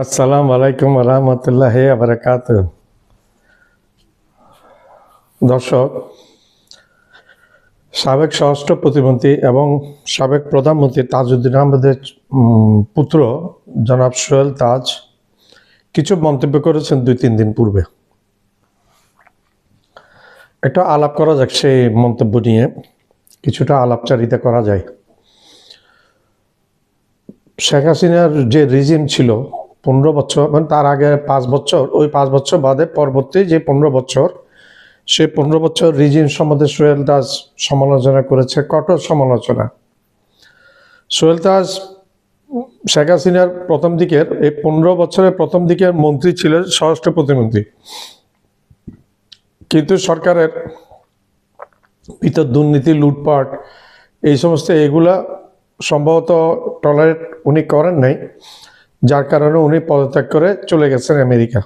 আসসালামু আলাইকুম রহমতুল্লাহ আবরাকাত। দর্শক, সাবেক স্বরাষ্ট্র প্রতিমন্ত্রী এবং সাবেক প্রধানমন্ত্রী তাজউদ্দিন আহমেদের পুত্র জনাব সোহেল তাজ কিছু মন্তব্য করেছেন 2-3 দিন পূর্বে। একটা আলাপ করা যাক, সেই মন্তব্য নিয়ে কিছুটা আলাপচারিতা করা যায়। শেখ হাসিনার যে রিজিম ছিল 15 বছর, মানে তার আগে 5 বছর, ওই 5 বছর বাদে পরবর্তী যে 15 বছর, সেই 15 বছর রিজিম সম্বন্ধে সোহেল তাজ সমালোচনা করেছে, কঠোর সমালোচনা। সোহেল তাজ শেখ হাসিনার প্রথম দিকের, এই 15 বছরের প্রথম দিকের মন্ত্রী ছিলেন, স্বরাষ্ট্র প্রতিমন্ত্রী। কিন্তু সরকারের ভিতর দুর্নীতি, লুটপাট, এই সমস্ত এগুলা সম্ভবত টলারেট উনি করেন নাই, যার কারণে উনি পদত্যাগ করে চলে গেছেন আমেরিকা।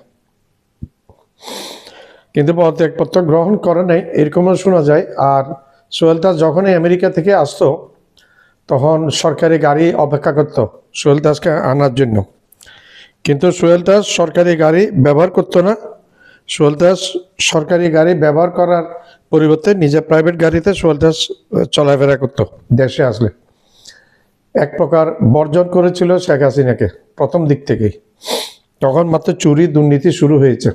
কিন্তু পদত্যাগপত্র গ্রহণ করে নাই এরকমও শোনা যায়। আর সোহেল তাজ যখনই আমেরিকা থেকে আসতো তখন সরকারি গাড়ি অপেক্ষা করত সোহেল তাজকে আনার জন্য, কিন্তু সোহেল তাজ সরকারি গাড়ি ব্যবহার করতো না। সোহেল তাজ সরকারি গাড়ি ব্যবহার করার পরিবর্তে নিজের প্রাইভেট গাড়িতে সোহেল তাজ চলাফেরা করতো দেশে আসলে। এক প্রকার বর্জন করেছিল শেখ হাসিনাকে প্রথম দিক থেকেই, তখন মাত্র চুরি দুর্নীতি শুরু হয়েছে।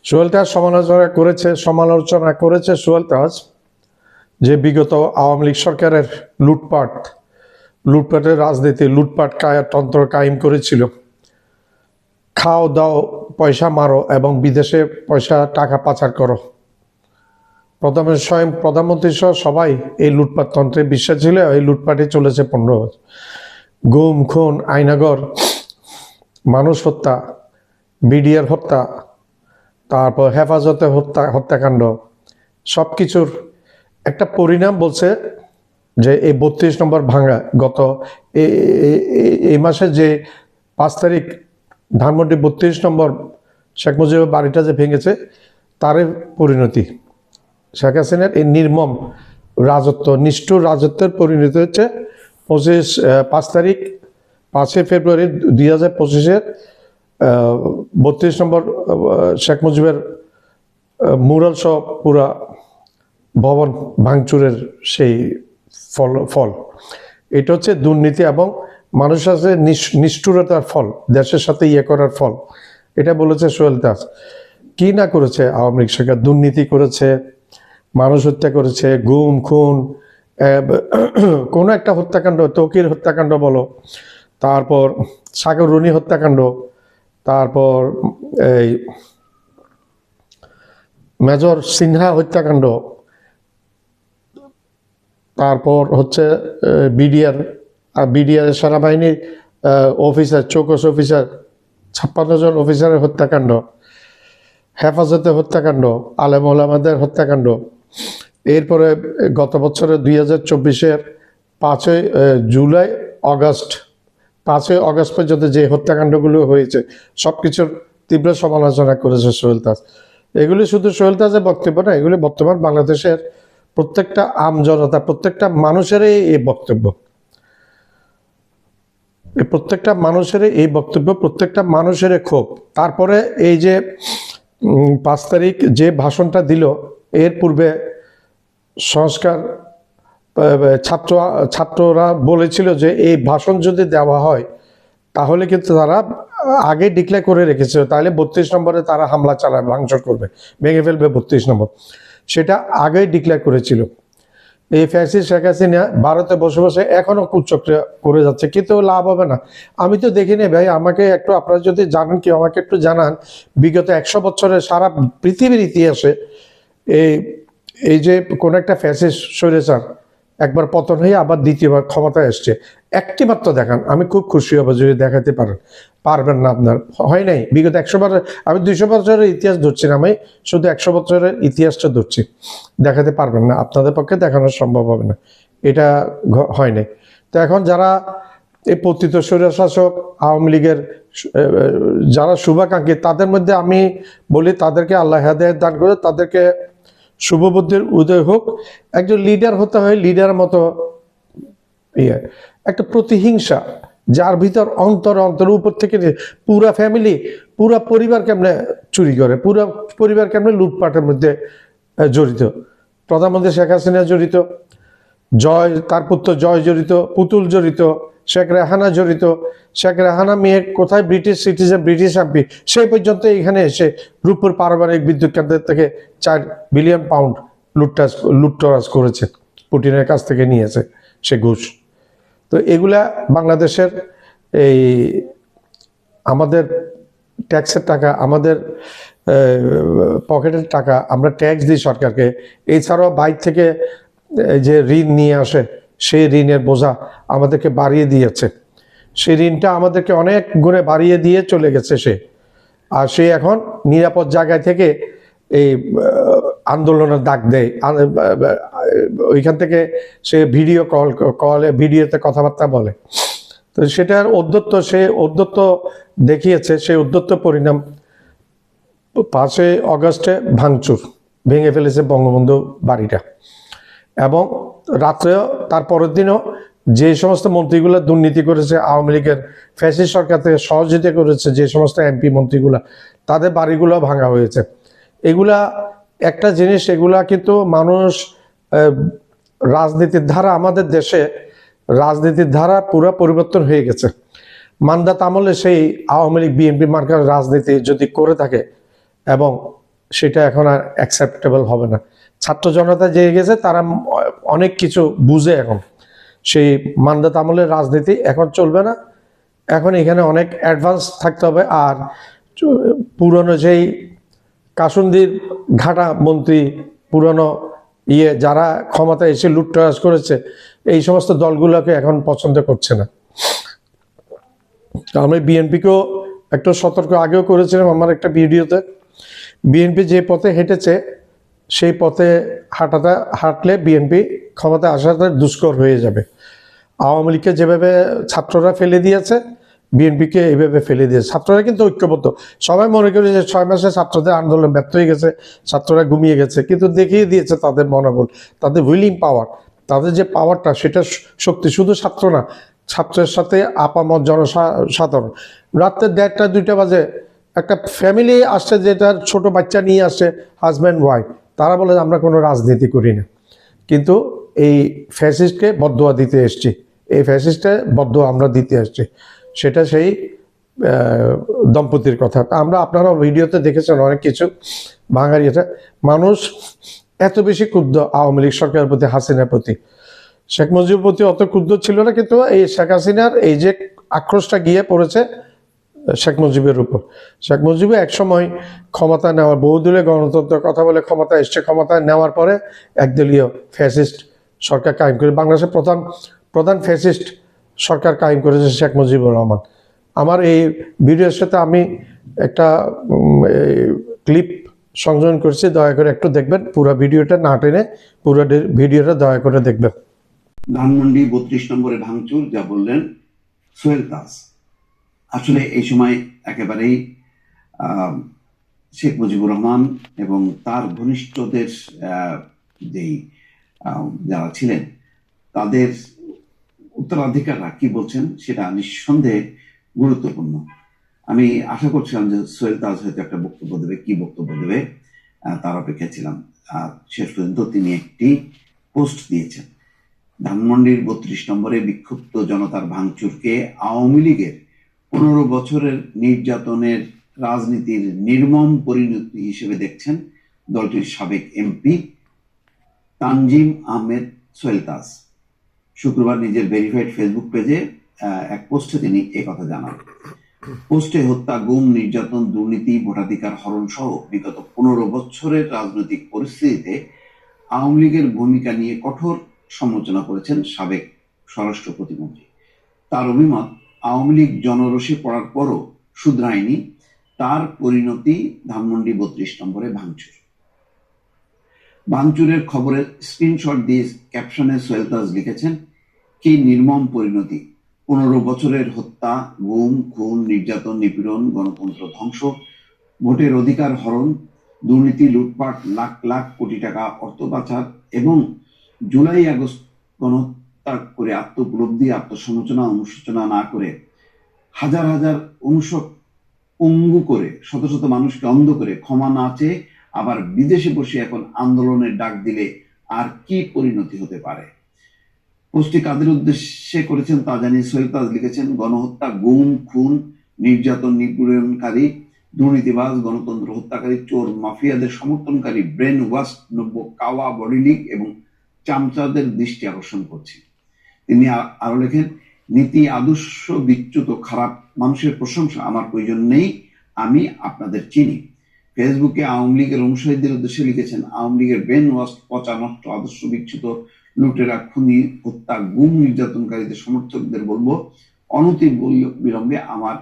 সোহেল তাজ সমালোচনা করেছে সোহেল তাজ যে বিগত আওয়ামী লীগ সরকারের লুটপাটের রাজনীতি, লুটপাট তন্ত্র কায়েম করেছিল। খাও দাও, পয়সা মারো এবং বিদেশে টাকা পাচার করো। প্রথমে স্বয়ং প্রধানমন্ত্রী সহ সবাই এই লুটপাট তন্ত্রে বিশ্বাস ছিল। এই লুটপাটে চলেছে 15 বছর। গুম, খুন, আয়নাগর, মানুষ হত্যা, বিডিআর হত্যা, তারপর হেফাজতে হত্যাকাণ্ড, সব কিছুর একটা পরিণাম বলছে যে এই 32 নম্বর ভাঙা। গত এই মাসে যে 5 তারিখ ধানমন্ডি 32 নম্বর শেখ মুজিবের বাড়িটা যে ভেঙেছে, তারই পরিণতি। শেখ হাসিনার এই নির্মম রাজত্ব, নিষ্ঠুর রাজত্বের পরিণতি হচ্ছে 5 ফেব্রুয়ারি 2025-এর 32 নম্বর শেখ মুজিবের মুরাল সহ পুরা ভবন ভাঙচুরের সেই ফল। এটা হচ্ছে দুর্নীতি এবং মানুষের সাথে নিষ্ঠুরতার ফল, দেশের সাথে করার ফল। এটা বলেছে সোহেল তাজ। কি না করেছে আওয়ামী লীগ সরকার? দুর্নীতি করেছে, মানুষ হত্যা করেছে, গুম খুন, কোনো একটা হত্যাকাণ্ড, তৌকির হত্যাকাণ্ড বলো, তারপর সাগর রুনি হত্যাকাণ্ড, তারপর এই মেজর সিনহা হত্যাকাণ্ড, তারপর হচ্ছে বিডিআর সেনাবাহিনীর অফিসার, চৌকস অফিসার, 56 জন অফিসারের হত্যাকাণ্ড, হেফাজতে হত্যাকাণ্ড, আলেম ওলামাদের হত্যাকাণ্ড। এরপরে গত বছরের 2024-এর 5 আগস্ট পর্যন্ত যে হত্যাকাণ্ডগুলো হয়েছে, সব কিছুর তীব্র সমালোচনা করেছে সোহেল তাজ। এগুলি শুধু সোহেল তাজের বক্তব্য না, এগুলি বর্তমান বাংলাদেশের প্রত্যেকটা আমজনতা, প্রত্যেকটা মানুষেরই এই বক্তব্য। প্রত্যেকটা মানুষের ক্ষোভ। তারপরে এই যে 5 তারিখ যে ভাষণটা দিল, এর পূর্বে ছাত্ররা বলেছিল যে এই ভাষণ যদি দেওয়া হয় তাহলে কিন্তু তারা আগে ডিক্লেয়ার করে রেখেছিল, তাহলে 32 নম্বরে তারা হামলা চালাবে, ভাঙচুর করবে, ভেঙে ফেলবে 32 নম্বর। সেটা আগেই ডিক্লেয়ার করেছিল। এই ফ্যাসিস্ট শেখ হাসিনা ভারতে বসে বসে এখনো কুচক্রিয়া করে যাচ্ছে, কিন্তু লাভ হবে না। আমি তো দেখিনি ভাই, আমাকে একটু, আপনারা যদি জানেন কি আমাকে একটু জানান, বিগত 100 বছরের সারা পৃথিবীর ইতিহাসে এই যে কোন একটা ফ্যাসিস্ট স্বৈরাচার একবার পতন হয়ে আবার দ্বিতীয়বার ক্ষমতায় এসছে, একটি মাত্র দেখান, আমি খুব খুশি হব যদি দেখাতে পারেন। পারবেন না, আপনার হয় নাই। বিগত 100 বছর, আমি 200 বছরের ইতিহাস ধরছি না, আমি শুধু 100 বছরের ইতিহাসটা ধরছি। দেখাতে পারবেন না, আপনাদের পক্ষে দেখানো সম্ভব হবে না, এটা হয় নাই। তো এখন যারা এই পতিত স্বৈরশাসক আওয়ামী লীগের যারা শুভাকাঙ্ক্ষী, তাদের মধ্যে আমি বলি তাদেরকে আল্লাহ হেদায়েত দান করে, তাদেরকে শুভবুদ্ধির উদয় হোক। একজন লিডার হতে হয় লিডারের মতো, একটা প্রতিহিংসা, যার ভিতর অন্তর অন্তর উপর থেকে পুরা ফ্যামিলি, পুরা পরিবার কেমনে চুরি করে, পুরা পরিবার কেমনে লুটপাটের মধ্যে জড়িত। প্রধানমন্ত্রী শেখ হাসিনা জড়িত, জয় তার পুত্র জয় জড়িত, পুতুল জড়িত, শেখ রেহানা জড়িত। শেখ রেহানা মেয়ে কোথায় ব্রিটিশ সিটিজেন, ব্রিটিশ এমপি, সেই পর্যন্ত এখানে এসে রূপপুর পারমাণবিক বিদ্যুৎ কেন্দ্রের থেকে 4 বিলিয়ন পাউন্ড লুটতরাজ করেছে, পুটিনের কাছ থেকে নিয়েছে সে ঘুষ। তো এগুলা বাংলাদেশের এই আমাদের ট্যাক্সের টাকা, আমাদের পকেটের টাকা, আমরা ট্যাক্স দিই সরকারকে। এছাড়াও বাইরে থেকে যে ঋণ নিয়ে আসে, সেই ঋণের বোঝা আমাদেরকে বাড়িয়ে দিয়েছে। সেই ঋণটা আমাদেরকে অনেক গুণে বাড়িয়ে দিয়ে চলে গেছে সে। আর সে এখন নিরাপদ জায়গায় থেকে এই আন্দোলনের ডাক দেয়, ওইখান থেকে সে কলে ভিডিওতে কথাবার্তা বলে। তো সেটার ঔদ্ধত্য, সে ঔদ্ধত্য দেখিয়েছে। সেই ঔদ্ধত্য পরিণাম 5 অগস্টে ভাঙচুর, ভেঙে ফেলেছে বঙ্গবন্ধু বাড়িটা। এবং রাত্রেও তার পরের দিনও যে সমস্ত মন্ত্রীগুলো দুর্নীতি করেছে, আওয়ামী লীগের ফ্যাসিস্ট সরকার থেকে সহযোগিতা করেছে যে সমস্ত এমপি মন্ত্রীগুলা, তাদের বাড়িগুলো ভাঙা হয়েছে। এগুলা একটা জিনিস, এগুলা কিন্তু মানুষ রাজনীতির ধারা, আমাদের দেশে রাজনীতির ধারা পুরো পরিবর্তন হয়ে গেছে। মান্দাত আমলে সেই আওয়ামী লীগ বিএনপি মার্কার রাজনীতি যদি করে থাকে, এবং সেটা এখন আর অ্যাকসেপ্টেবল হবে না। ছাত্র জনতা জেগে গেছে, তারা অনেক কিছু বুঝে এখন। সেই মান্দাত আমলের রাজনীতি এখন চলবে না, এখন এখানে অনেক অ্যাডভান্স থাকতে হবে। আর পুরনো যেই কাসুন্দির ঘাটা মন্ত্রী, পুরনো যারা ক্ষমতায় এসে লুটতরাজ করেছে, এই সমস্ত দলগুলোকে এখন পছন্দ করছে না। আমি বিএনপিকেও একটু সতর্ক আগেও করেছিলাম আমার একটা ভিডিওতে। বিএনপি যে পথে হেঁটেছে, সেই পথে হাঁটলে বিএনপি ক্ষমতায় আসাটা দুষ্কর হয়ে যাবে। আওয়ামী লীগকে যেভাবে ছাত্ররা ফেলে দিয়েছে, বিএনপিকে এইভাবে ফেলে দিয়েছে। ছাত্ররা কিন্তু ঐক্যবদ্ধ। সবাই মনে করে যে 6 মাসে ছাত্রদের আন্দোলন ব্যর্থ হয়ে গেছে, ছাত্ররা ঘুমিয়ে গেছে, কিন্তু দেখিয়ে দিয়েছে তাদের মনোবল, তাদের উইলিং পাওয়ার, তাদের যে পাওয়ারটা, সেটা শক্তি। শুধু ছাত্র না, ছাত্রের সাথে আপামর জনসাধারণ। রাত্রে 1:30-2টা বাজে একটা ফ্যামিলি আসছে, যেটা ছোট বাচ্চা নিয়ে আসছে, হাজব্যান্ড ওয়াইফ, তারা বলে আমরা কোনো রাজনীতি করি না, কিন্তু এই ফ্যাসিস্টকে বদদোয়া দিতে এসছি, এই ফ্যাসিস্টে বদদোয়া আমরা দিতে আসছি। সেটা সেই দম্পতির কথা। আমরা, আপনারা ভিডিওতে দেখেছেন অনেক কিছু ভাঙার। এটা মানুষ এত বেশি ক্ষুব্ধ আওয়ামী লীগ সরকারের প্রতি, হাসিনার প্রতি। শেখ মুজিবের প্রতি অত ক্ষুব্ধ ছিল না, কিন্তু এই শেখ হাসিনার এই যে আক্রোশটা গিয়ে পড়েছে শেখ মুজিবের উপর। শেখ মুজিব একসময় ক্ষমতা নেওয়ার, বহুদলীয় গণতন্ত্রের কথা বলে ক্ষমতা এসছে, ক্ষমতা নেওয়ার পরে একদলীয় ফ্যাসিস্ট সরকার কায়েম করে বাংলাদেশের প্রধান ফ্যাসিস্ট সরকার কায়েম করেছে শেখ মুজিবুর রহমান। আমার এই ভিডিওর সাথে আমি একটা ক্লিপ সংযোজন করছি, দয়া করে একটু দেখবেন। পুরো ভিডিওটা না টেনে পুরো ভিডিওটা দয়া করে দেখবেন। ধানমন্ডি 32 নম্বরে ভাঙচুর, যা বললেন সোহেল তাজ। আসলে এই সময় একেবারেই শেখ মুজিবুর রহমান এবং তার ঘনিষ্ঠদের যেই যারা ছিলেন, তাদের উত্তরাধিকাররা কি বলছেন সেটা নিঃসন্দেহে গুরুত্বপূর্ণ। আমি আশা করছিলাম যে সোহেল তাজ হয়তো একটা বক্তব্য দেবে, কি বক্তব্য দেবে তার অপেক্ষা ছিলাম। শেষ পর্যন্ত তিনি একটি পোস্ট দিয়েছেন। ধানমন্ডির 32 নম্বরে বিক্ষুব্ধ জনতার ভাঙচুরকে আওয়ামী লীগের 15 বছরের নির্যাতনের রাজনীতির নির্মম পরিণতি হিসেবে দেখছেন দলটির সাবেক এমপি তানজিম আহমেদ সোহেল তাজ। শুক্রবার নিজের ভেরিফাইড ফেসবুক পেজে এক পোস্টে তিনি একথা জানান। পোস্টে হত্যা, গুম, নির্যাতন, দুর্নীতি, ভোটাধিকার হরণ সহ বিগত 15 বছরের রাজনৈতিক পরিস্থিতিতে আওয়ামী লীগের ভূমিকা নিয়ে কঠোর সমালোচনা করেছেন সাবেক স্বরাষ্ট্র প্রতিমন্ত্রী। তার অভিমত, আওয়ামী লীগ জনরোষে পড়ার পরও শুধরায়নি, তার পরিণতি ধানমন্ডি 32 নম্বরে ভাঙচুর। ভাঙচুরের খবরের স্ক্রিনশট দিয়ে ক্যাপশনে সোহেল তাজ লিখেছেন, কি নির্মম পরিণতি! 15 বছরের হত্যা, গুম, খুন, নির্যাতন, নিপীড়ন, গণতন্ত্র ধ্বংস, ভোটের অধিকার হরণ, দুর্নীতি, লুটপাট, লাখ লাখ কোটি টাকা অর্থ পাচার এবং জুলাই আগস্ট গণহত্যা করে আত্মোপলব্ধি, আত্মসমালোচনা, অনুশোচনা না করে হাজার হাজার অনুষক পঙ্গু করে, শত শত মানুষকে অন্ধ করে, ক্ষমা না চেয়ে আবার বিদেশে বসে এখন আন্দোলনের ডাক দিলে আর কি পরিণতি হতে পারে? পোস্টটি কাদের উদ্দেশ্যে করেছেন তা জানিয়ে সোহেল তাজ লিখেছেন, গণহত্যা, গুম, খুন, নির্যাতন, নিপীড়নকারী, দুর্নীতিবাজ, গণতন্ত্র হত্যাকারী, চোর, মাফিয়াদের সমর্থনকারী, ব্রেন ওয়াশ নব্য কাওয়া বডি লীগ এবং চামচাদের দৃষ্টি আকর্ষণ করছি। তিনি আরো লেখেন, নীতি আদর্শ বিচ্যুত খারাপ মানুষের প্রশংসা আমার প্রয়োজন নেই, আমি আপনাদের চিনি। ফেসবুকে আওয়ামী লীগের অনুসারীদের উদ্দেশ্যে লিখেছেন, আওয়ামী লীগের ব্রেন ওয়াশ, পচা নষ্ট, আদর্শ বিচ্যুত, লুটেরা, খুনি, হত্যা, গুম, নির্যাতনকারীদের সমর্থকদের বলবো, অনতি বিলম্বে আমার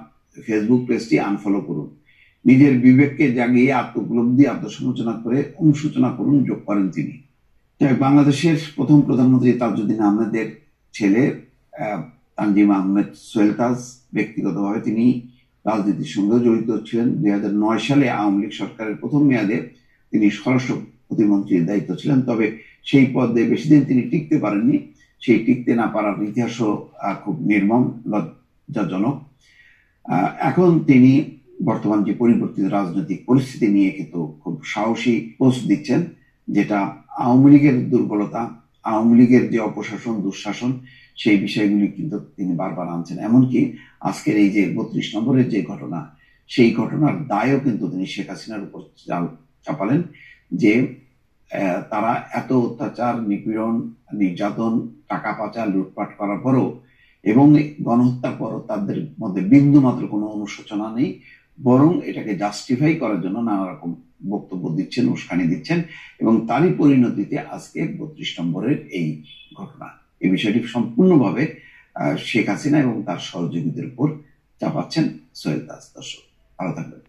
ফেসবুক পেজটি আনফলো করুন। নিজের বিবেককে জাগিয়ে আত্মোপলব্ধি, আত্মসমালোচনা করে অনুশোচনা করুন, যোগ করেন তিনি। বাংলাদেশের প্রথম প্রধানমন্ত্রী তাজউদ্দিন আহমেদের ছেলে তানজিম আহমেদ সোহেল তাজ, ব্যক্তিগতভাবে তিনি রাজনীতির সঙ্গে জড়িত ছিলেন। 2009 সালে আওয়ামী লীগ সরকারের প্রথম মেয়াদে তিনি স্বরাষ্ট্র প্রতিমন্ত্রীর দায়িত্ব ছিলেন, তবে সেই পদে বেশি দিন তিনি টিকতে পারেননি। সেই টিকতে না পারার ইতিহাসও খুব নির্মম, লজ্জাজনক। এখন তিনি বর্তমান যে পরিবর্তিত রাজনৈতিক পরিস্থিতি নিয়ে কিন্তু খুব সাহসী পোস্ট দিচ্ছেন, যেটা আওয়ামী লীগের দুর্বলতা, আওয়ামী লীগের যে অপশাসন, দুঃশাসন, সেই বিষয়গুলি কিন্তু তিনি বারবার আনছেন। এমনকি আজকের এই যে 32 নম্বরের যে ঘটনা, সেই ঘটনার দায়ও কিন্তু তিনি শেখ হাসিনার উপর চাপালেন, যে তারা এত অত্যাচার, নিপীড়ন, নির্যাতন, টাকা পাচার, লুটপাট করার পরও এবং গণহত্যার পরও তাদের মধ্যে বিন্দু মাত্র কোনো অনুশোচনা নেই, বরং এটাকে জাস্টিফাই করার জন্য নানা রকম বক্তব্য দিচ্ছেন, উস্কানি দিচ্ছেন, এবং তারই পরিণতিতে আজকে 32 নম্বরের এই ঘটনা। এই বিষয়টি সম্পূর্ণভাবে শেখ হাসিনা এবং তার সহযোগীদের উপর চাপাচ্ছেন সোহেল তাজ। দর্শক, ভালো থাকবেন।